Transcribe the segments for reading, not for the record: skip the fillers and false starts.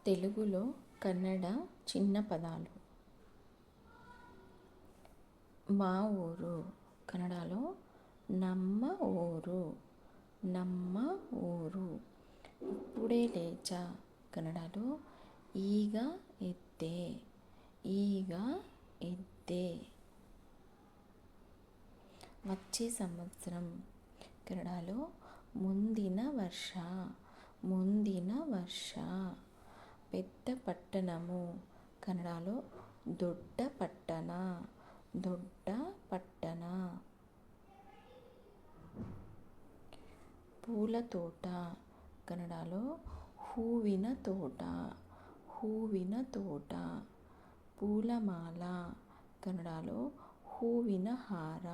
తెలుగులో కన్నడ చిన్న పదాలు. మా ఊరు కన్నడలో ನಮ್ಮ ಊರು, ನಮ್ಮ ಊರು. ఇప్పుడే లేచా కన్నడలో ಈಗ ಎದ್ದೆ, ಈಗ ಎದ್ದೆ. వచ్చే సంవత్సరం కన్నడలో ಮುಂದಿನ ವರ್ಷ, ಮುಂದಿನ ವರ್ಷ. పెద్ద పట్టణము కన్నడలో ದೊಡ್ಡ ಪಟ್ಟಣ, ದೊಡ್ಡ ಪಟ್ಟಣ. పూల తోట కన్నడలో ಹೂವಿನ ತೋಟ, ಹೂವಿನ ತೋಟ. పూలమాల కన్నడలో ಹೂವಿನ ಹಾರ,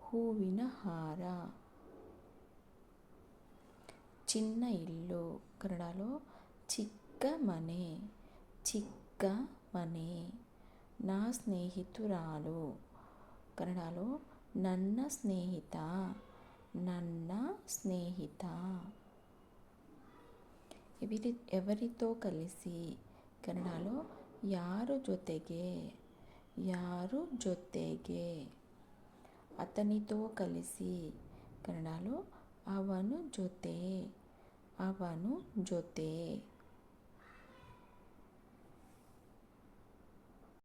ಹೂವಿನ ಹಾರ. చిన్న ఇల్లు కన్నడలో చిక్క మನೆ, చిక్క ಮನೆ. నా స్నేహితురాలు కన్నడలో ನನ್ನ ಸ್ನೇಹಿತ, ನನ್ನ ಸ್ನೇಹಿತ. ఎవరితో కలిసి కన్నడలో ಯಾರ ಜೊತೆಗೆ, ಯಾರ ಜೊತೆಗೆ. అతనితో కలిసి కన్నడలో ಅವನ ಜೊತೆ, ಅವನ ಜೊತೆ.